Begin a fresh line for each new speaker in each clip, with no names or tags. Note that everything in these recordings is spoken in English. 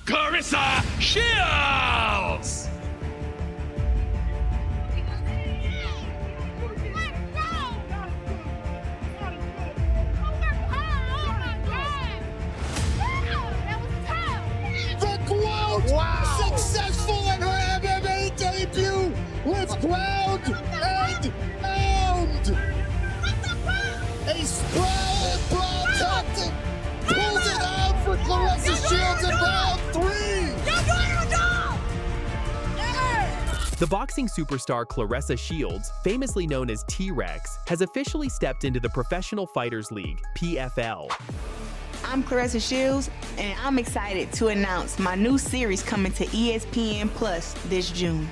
Claressa Shields!
Successful in her MMA debut with ground and pound. A sprawl and brawl tactic pulls it out for Claressa Shields in round 3.
The boxing superstar Claressa Shields, famously known as T-Rex, has officially stepped into the Professional Fighters League, PFL.
I'm Claressa Shields, and I'm excited to announce my new series coming to ESPN Plus this June.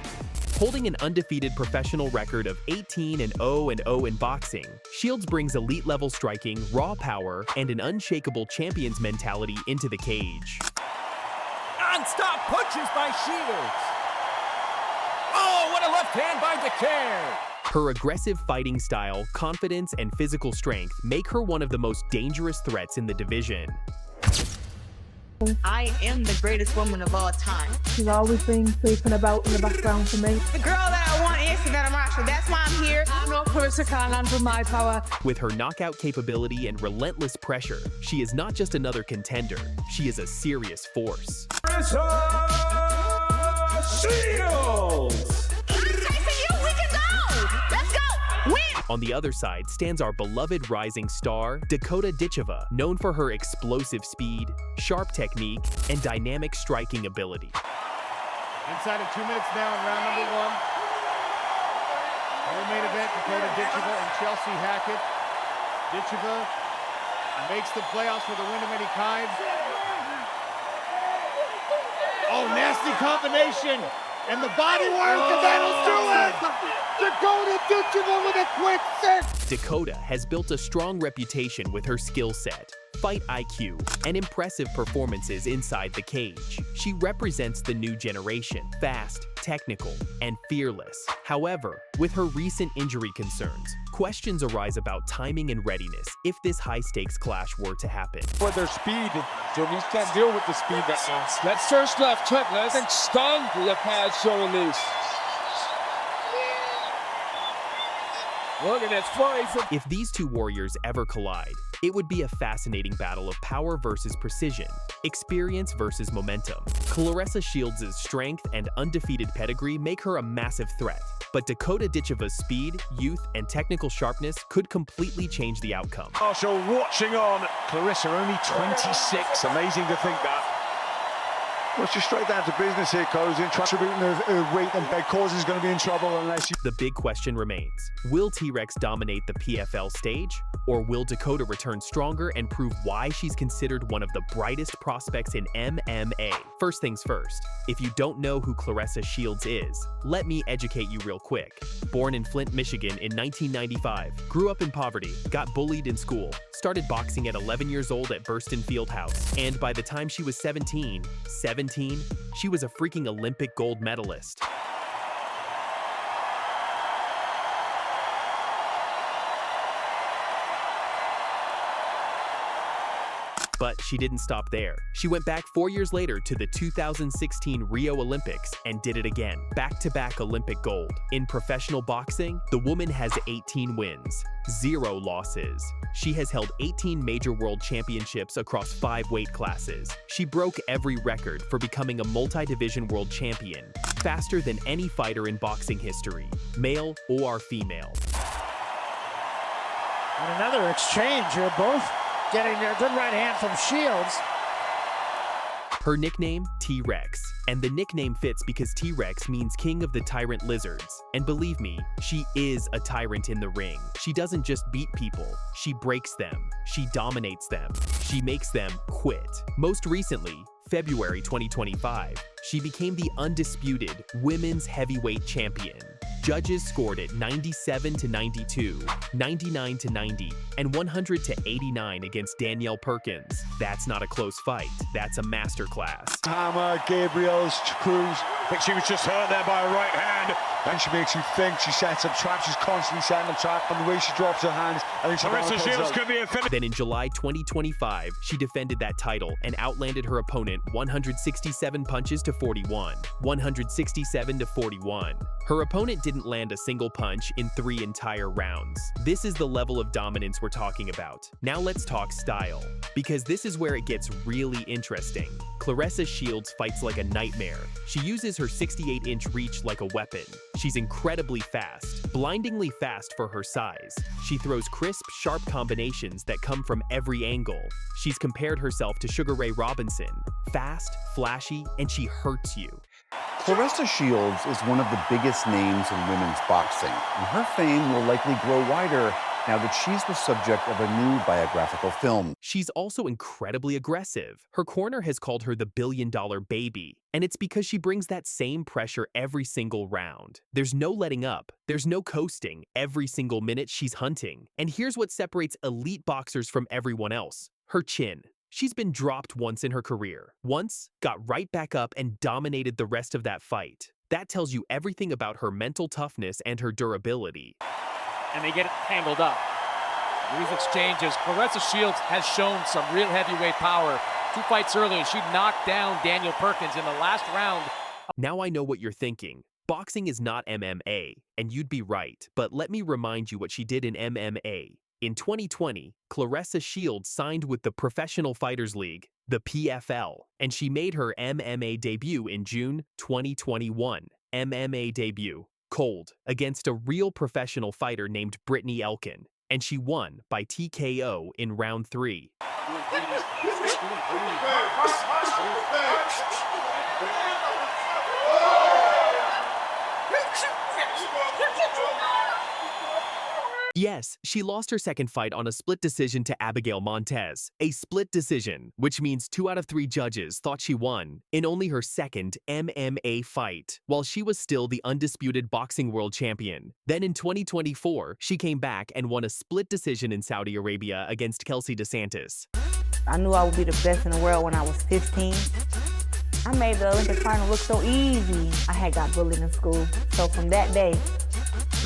Holding an undefeated professional record of 18-0-0 in boxing, Shields brings elite-level striking, raw power, and an unshakable champion's mentality into the cage.
Non-stop punches by Shields. Oh, what a left hand by Dakota!
Her aggressive fighting style, confidence, and physical strength make her one of the most dangerous threats in the division.
I am the greatest woman of all time.
She's always been creeping about in the background for me.
The girl that I want is Savannah Marshall. That's why I'm here.
I know Claressa can't handle my power.
With her knockout capability and relentless pressure, she is not just another contender, she is a serious force.
Claressa Shields!
On the other side stands our beloved rising star, Dakota Ditcheva, known for her explosive speed, sharp technique, and dynamic striking ability.
Inside of 2 minutes now in round number 1. Our main event, Dakota Ditcheva and Chelsea Hackett. Ditcheva makes the playoffs for the win of any kind. Oh, nasty combination! And the body work, and that'll do it! Dakota Ditcheva with a quick 6!
Dakota has built a strong reputation with her skill set, fight IQ, and impressive performances inside the cage. She represents the new generation, fast, technical, and fearless. However, with her recent injury concerns, questions arise about timing and readiness if this high-stakes clash were to happen.
For their speed, Johnny can't deal with the speed that comes. Let's first left hook, let's then stun the pad so release. Look at that fight.
If these two warriors ever collide, it would be a fascinating battle of power versus precision, experience versus momentum. Claressa Shields' strength and undefeated pedigree make her a massive threat, but Dakota Ditcheva's speed, youth, and technical sharpness could completely change the outcome.
Marshall watching on. Claressa only 26. Amazing to think that.
Well, it's just straight down to business here, Cozy. Attributing her weight and bed cause is going to be in trouble unless you...
The big question remains, will T-Rex dominate the PFL stage? Or will Dakota return stronger and prove why she's considered one of the brightest prospects in MMA? First things first, if you don't know who Claressa Shields is, let me educate you real quick. Born in Flint, Michigan in 1995, grew up in poverty, got bullied in school, started boxing at 11 years old at Burston Fieldhouse, and by the time she was 17, she was a freaking Olympic gold medalist. But she didn't stop there. She went back 4 years later to the 2016 Rio Olympics and did it again, back-to-back Olympic gold. In professional boxing, the woman has 18 wins, 0 losses. She has held 18 major world championships across 5 weight classes. She broke every record for becoming a multi-division world champion, faster than any fighter in boxing history, male or female.
And another exchange here, both getting a good right hand from Shields.
Her nickname, T-Rex. And the nickname fits because T-Rex means king of the tyrant lizards. And believe me, she is a tyrant in the ring. She doesn't just beat people, she breaks them, she dominates them, she makes them quit. Most recently, February 2025, she became the undisputed women's heavyweight champion. Judges scored it 97 to 92, 99 to 90, and 100 to 89 against Danielle Perkins. That's not a close fight. That's a masterclass.
Hammer, Gabriel's Cruz.
I think she was just hurt there by a right hand.
And she makes you think. She sets up traps. She's constantly setting up traps. And the way she drops her hands, I think
Claressa Shields could be a finish.
Then in July 2025, she defended that title and outlanded her opponent 167 punches to 41, 167 to 41. Her opponent didn't land a single punch in 3 entire rounds. This is the level of dominance we're talking about. Now let's talk style, because this is where it gets really interesting. Claressa Shields fights like a nightmare. She uses her 68-inch reach like a weapon. She's incredibly fast, blindingly fast for her size. She throws crisp, sharp combinations that come from every angle. She's compared herself to Sugar Ray Robinson. Fast, flashy, and she hurts you.
Claressa Shields is one of the biggest names in women's boxing, and her fame will likely grow wider now that she's the subject of a new biographical film.
She's also incredibly aggressive. Her corner has called her the billion-dollar baby, and it's because she brings that same pressure every single round. There's no letting up. There's no coasting. Every single minute she's hunting. And here's what separates elite boxers from everyone else: her chin. She's been dropped once in her career. Once, got right back up and dominated the rest of that fight. That tells you everything about her mental toughness and her durability.
And they get it tangled up. These exchanges, Claressa Shields has shown some real heavyweight power. 2 fights earlier, she knocked down Danielle Perkins in the last round.
Now I know what you're thinking. Boxing is not MMA, and you'd be right, but let me remind you what she did in MMA. In 2020, Claressa Shields signed with the Professional Fighters League, the PFL, and she made her MMA debut in June 2021. MMA debut, cold, against a real professional fighter named Brittany Elkin, and she won by TKO in round 3. Yes, she lost her second fight on a split decision to Abigail Montez. A split decision, which means 2 out of 3 judges thought she won in only her second MMA fight, while she was still the undisputed boxing world champion. Then in 2024, she came back and won a split decision in Saudi Arabia against Kelsey DeSantis.
I knew I would be the best in the world when I was 15. I made the Olympic final look so easy. I had got bullied in school. So from that day,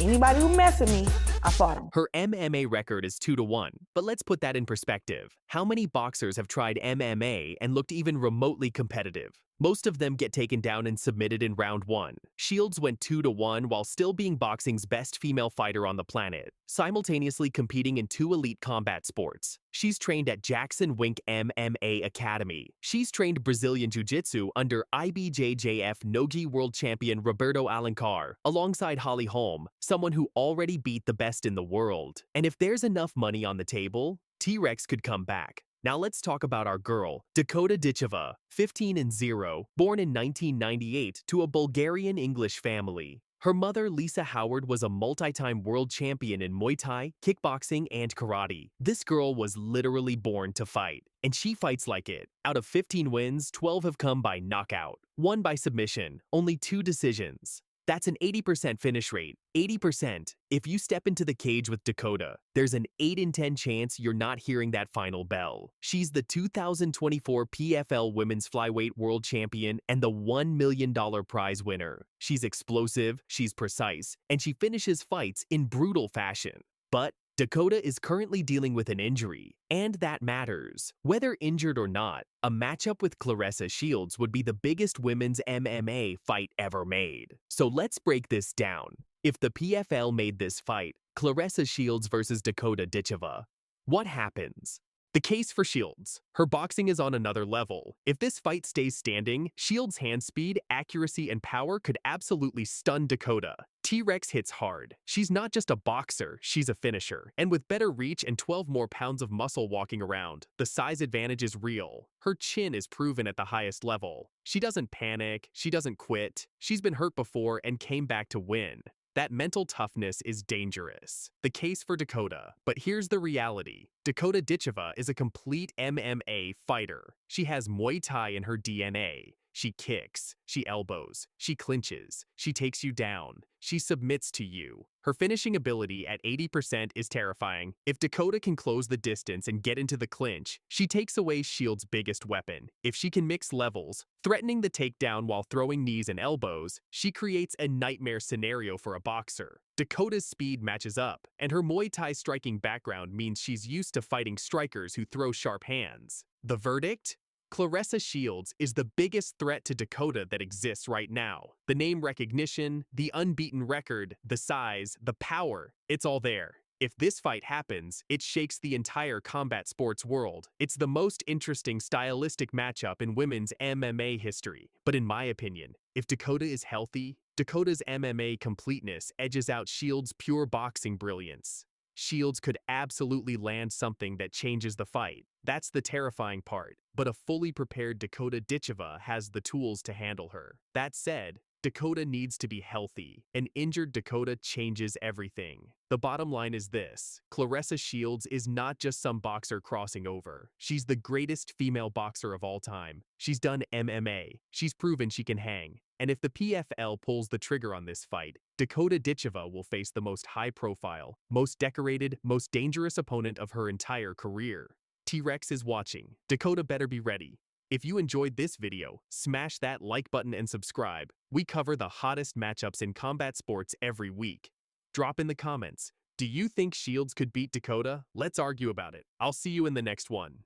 anybody who messed with me, I fought him.
Her MMA record is 2-1, but let's put that in perspective. How many boxers have tried MMA and looked even remotely competitive? Most of them get taken down and submitted in round 1. Shields went 2-1 while still being boxing's best female fighter on the planet, simultaneously competing in 2 elite combat sports. She's trained at Jackson Wink MMA Academy. She's trained Brazilian Jiu-Jitsu under IBJJF Nogi World Champion Roberto Alencar, alongside Holly Holm, someone who already beat the best in the world. And if there's enough money on the table, T-Rex could come back. Now let's talk about our girl, Dakota Ditcheva, 15-0, born in 1998 to a Bulgarian English family. Her mother, Lisa Howard, was a multi-time world champion in Muay Thai, kickboxing, and karate. This girl was literally born to fight, and she fights like it. Out of 15 wins, 12 have come by knockout, 1 by submission, only 2 decisions. That's an 80% finish rate. 80%. If you step into the cage with Dakota, there's an 8 in 10 chance you're not hearing that final bell. She's the 2024 PFL Women's Flyweight World Champion and the $1 million prize winner. She's explosive, she's precise, and she finishes fights in brutal fashion. But Dakota is currently dealing with an injury, and that matters. Whether injured or not, a matchup with Claressa Shields would be the biggest women's MMA fight ever made. So let's break this down. If the PFL made this fight, Claressa Shields versus Dakota Ditcheva, what happens? The case for Shields. Her boxing is on another level. If this fight stays standing, Shields' hand speed, accuracy, and power could absolutely stun Dakota. T-Rex hits hard. She's not just a boxer, she's a finisher. And with better reach and 12 more pounds of muscle walking around, the size advantage is real. Her chin is proven at the highest level. She doesn't panic, she doesn't quit. She's been hurt before and came back to win. That mental toughness is dangerous. The case for Dakota. But here's the reality. Dakota Ditcheva is a complete MMA fighter. She has Muay Thai in her DNA. She kicks, she elbows, she clinches, she takes you down, she submits to you. Her finishing ability at 80% is terrifying. If Dakota can close the distance and get into the clinch, she takes away Shields' biggest weapon. If she can mix levels, threatening the takedown while throwing knees and elbows, she creates a nightmare scenario for a boxer. Dakota's speed matches up, and her Muay Thai striking background means she's used to fighting strikers who throw sharp hands. The verdict? Claressa Shields is the biggest threat to Dakota that exists right now. The name recognition, the unbeaten record, the size, the power, it's all there. If this fight happens, it shakes the entire combat sports world. It's the most interesting stylistic matchup in women's MMA history. But in my opinion, if Dakota is healthy, Dakota's MMA completeness edges out Shields' pure boxing brilliance. Shields could absolutely land something that changes the fight. That's the terrifying part. But a fully prepared Dakota Ditcheva has the tools to handle her. That said, Dakota needs to be healthy. An injured Dakota changes everything. The bottom line is this: Claressa Shields is not just some boxer crossing over. She's the greatest female boxer of all time. She's done MMA. She's proven she can hang. And if the PFL pulls the trigger on this fight, Dakota Ditcheva will face the most high-profile, most decorated, most dangerous opponent of her entire career. T-Rex is watching. Dakota better be ready. If you enjoyed this video, smash that like button and subscribe. We cover the hottest matchups in combat sports every week. Drop in the comments. Do you think Shields could beat Dakota? Let's argue about it. I'll see you in the next one.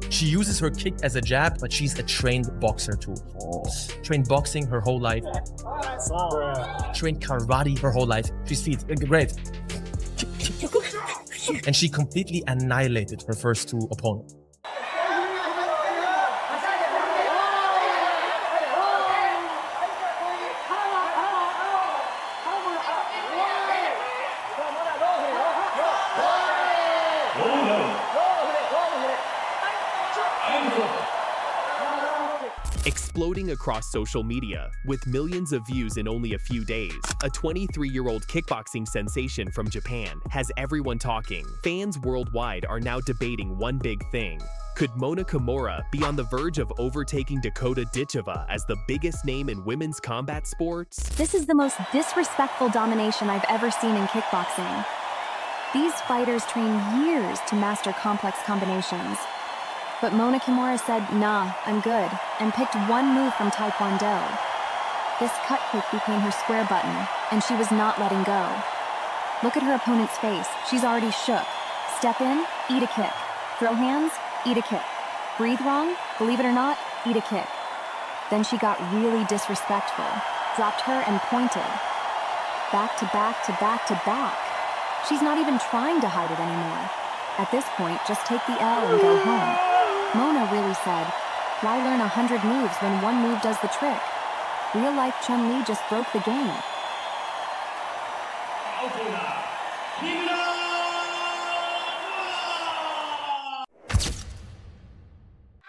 She uses her kick as a jab, but she's a trained boxer too. Trained boxing her whole life. Trained karate her whole life. She's great. And she completely annihilated her first two opponents.
Exploding across social media, with millions of views in only a few days, a 23-year-old kickboxing sensation from Japan has everyone talking. Fans worldwide are now debating one big thing. Could Mona Kimura be on the verge of overtaking Dakota Ditcheva as the biggest name in women's combat sports?
This is the most disrespectful domination I've ever seen in kickboxing. These fighters train years to master complex combinations. But Mona Kimura said, "Nah, I'm good," and picked one move from Taekwondo. This cut kick became her square button, and she was not letting go. Look at her opponent's face. She's already shook. Step in, eat a kick. Throw hands, eat a kick. Breathe wrong, believe it or not, eat a kick. Then she got really disrespectful, dropped her and pointed. Back to back to back to back. She's not even trying to hide it anymore. At this point, just take the L and go home. Mona really said, why learn 100 moves when one move does the trick? Real-life Chun-Li just broke the game.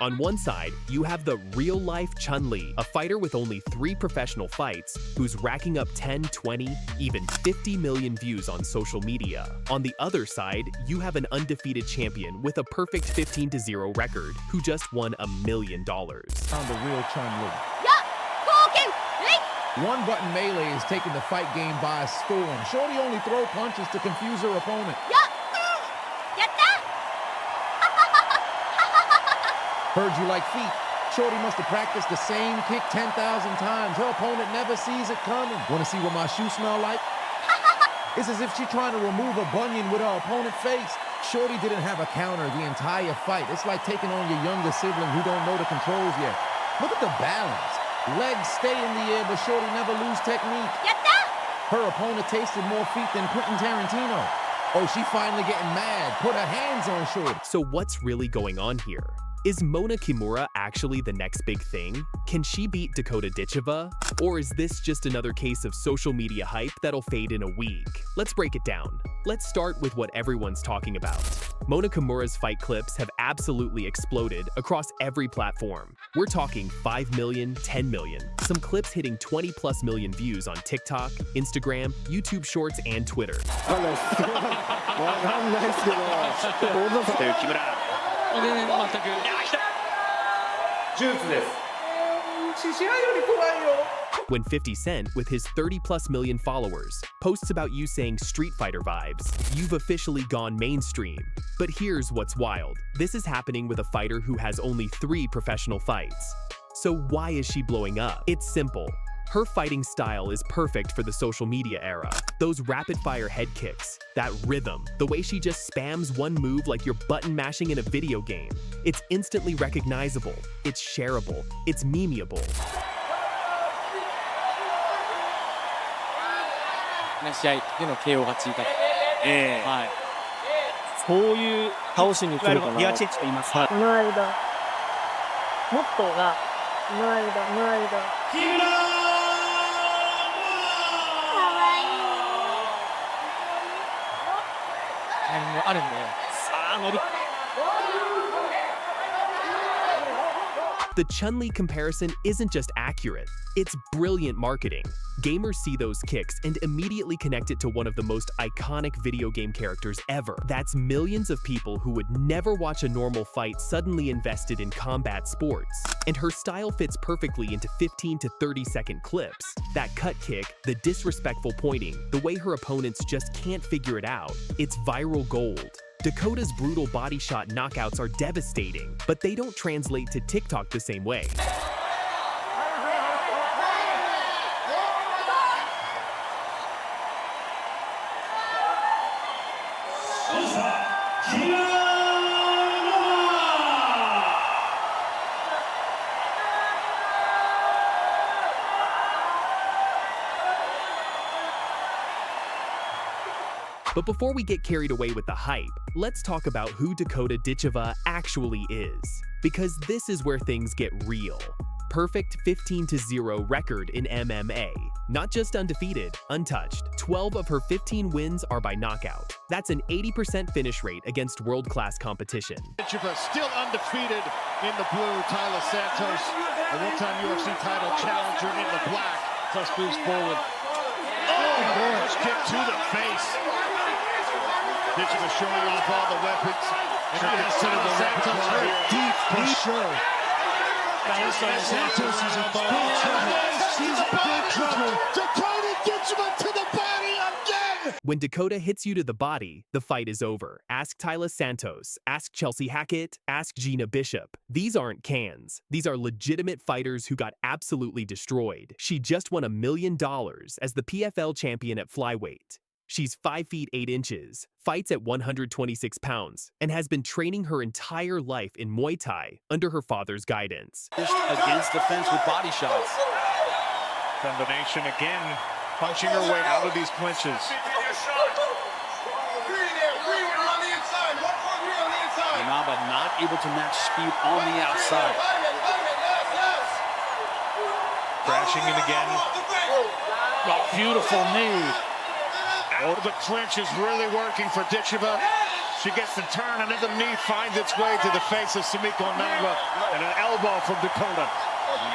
On one side, you have the real-life Chun-Li, a fighter with only 3 professional fights, who's racking up 10, 20, even 50 million views on social media. On the other side, you have an undefeated champion with a perfect 15-0 record, who just won $1 million.
Found the real Chun-Li. One-button melee is taking the fight game by storm. Shorty only throw punches to confuse her opponent. Heard you like feet. Shorty must have practiced the same kick 10,000 times. Her opponent never sees it coming. Want to see what my shoes smell like? It's as if she's trying to remove a bunion with her opponent's face. Shorty didn't have a counter the entire fight. It's like taking on your younger sibling who don't know the controls yet. Look at the balance. Legs stay in the air, but Shorty never lose technique. Her opponent tasted more feet than Quentin Tarantino. Oh, she finally getting mad. Put her hands on Shorty.
So what's really going on here? Is Mona Kimura actually the next big thing? Can she beat Dakota Ditcheva? Or is this just another case of social media hype that'll fade in a week? Let's break it down. Let's start with what everyone's talking about. Mona Kimura's fight clips have absolutely exploded across every platform. We're talking 5 million, 10 million, some clips hitting 20+ million views on TikTok, Instagram, YouTube Shorts, and Twitter. When 50 Cent, with his 30+ million followers, posts about you saying Street Fighter vibes, you've officially gone mainstream. But here's what's wild. This is happening with a fighter who has only 3 professional fights. So why is she blowing up? It's simple. Her fighting style is perfect for the social media era. Those rapid-fire head kicks, that rhythm, the way she just spams one move like you're button mashing in a video game. It's instantly recognizable, it's shareable, it's memeable.
試合での KO がついた。はい。そういう倒しに来るかな。リアチェックと言います。はい。
ノアルド。モットーがノアルド。かわいい。
あるんで。さあ乗り。
The Chun-Li comparison isn't just accurate, it's brilliant marketing. Gamers see those kicks and immediately connect it to one of the most iconic video game characters ever. That's millions of people who would never watch a normal fight suddenly invested in combat sports. And her style fits perfectly into 15 to 30-second clips. That cut kick, the disrespectful pointing, the way her opponents just can't figure it out, it's viral gold. Dakota's brutal body shot knockouts are devastating, but they don't translate to TikTok the same way. But before we get carried away with the hype, let's talk about who Dakota Ditcheva actually is. Because this is where things get real. Perfect 15-0 record in MMA. Not just undefeated, untouched. 12 of her 15 wins are by knockout. That's an 80% finish rate against world-class competition.
Ditcheva still undefeated in the blue. Tyler Santos, a one-time UFC title challenger in the black. Plus moves forward. Oh, kick to the face. Ditcheva showing off all the weapons. And you consider the Santos hurt deep for sure. Santos is in big trouble. She's in big trouble. Dakota Ditcheva to the body again.
When Dakota hits you to the body, the fight is over. Ask Tyler Santos, ask Chelsea Hackett, ask Gina Bishop. These aren't cans. These are legitimate fighters who got absolutely destroyed. She just won $1 million as the PFL champion at flyweight. She's 5 feet 8 inches, fights at 126 pounds, and has been training her entire life in Muay Thai under her father's guidance.
Against the fence with body shots.
Combination again, punching her way out of these clinches.
Inaba not able to match speed on the outside.
Crashing in again.
Oh, beautiful knee.
Oh, the clinch is really working for Ditcheva. She gets the turn, and then the knee finds its way to the face of Sumiko Namba, and an elbow from Dakota.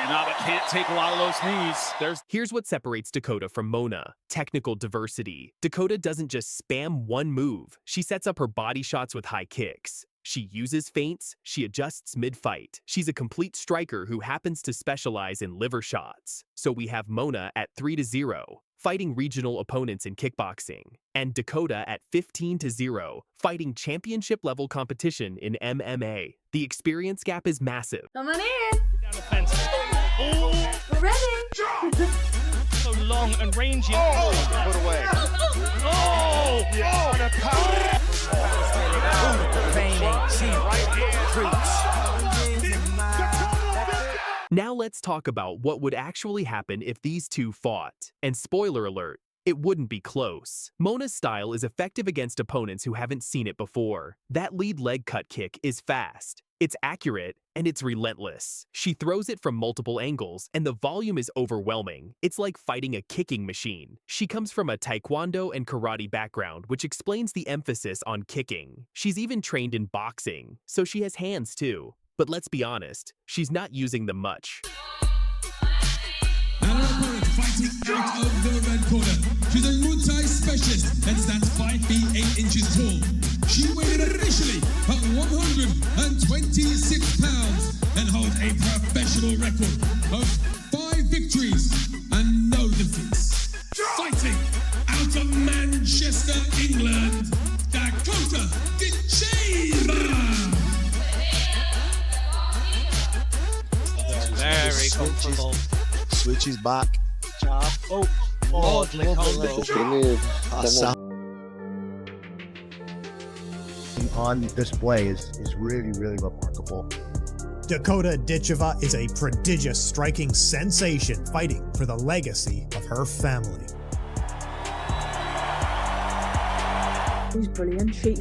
Inaba can't take a lot of those knees.
Here's what separates Dakota from Mona: technical diversity. Dakota doesn't just spam one move. She sets up her body shots with high kicks. She uses feints, she adjusts mid-fight. She's a complete striker who happens to specialize in liver shots. So we have Mona at 3-0, fighting regional opponents in kickboxing, and Dakota at 15-0, fighting championship-level competition in MMA. The experience gap is massive.
Come on in.
Down the fence. Oh,
We're ready.
so long and rangy.
Oh, put away.
Oh,
What a power.
Now let's talk about what would actually happen if these two fought. And spoiler alert, it wouldn't be close. Mona's style is effective against opponents who haven't seen it before. That lead leg cut kick is fast. It's accurate, and it's relentless. She throws it from multiple angles, and the volume is overwhelming. It's like fighting a kicking machine. She comes from a taekwondo and karate background, which explains the emphasis on kicking. She's even trained in boxing, so she has hands too. But let's be honest, she's not using them much.
And her opponent fighting out of the red corner. She's a Muay Thai specialist and stands 5 feet 8 inches tall. She weighed in initially at 126 pounds and holds a professional record of 5 victories and no defeats. Fighting out of Manchester, England, Dakota Ditcheva.
Very comfortable.
Switches back.
Job. Oh, lovely combo.
On display is really, really remarkable.
Dakota Ditcheva is a prodigious striking sensation fighting for the legacy of her family.
She's brilliant. She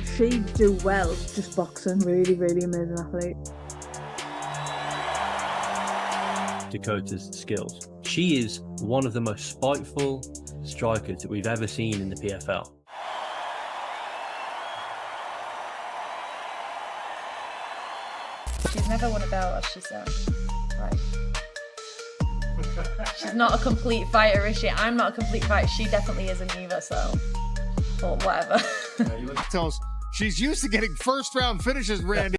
do well just boxing. Really, really amazing athlete.
Dakota's skills. She is one of the most spiteful strikers that we've ever seen in the PFL.
She's never won a belt, as she said. Right. She's not a complete fighter, is she? I'm not a complete fighter. She definitely isn't either, so... But whatever.
She's used to getting first-round finishes, Randy.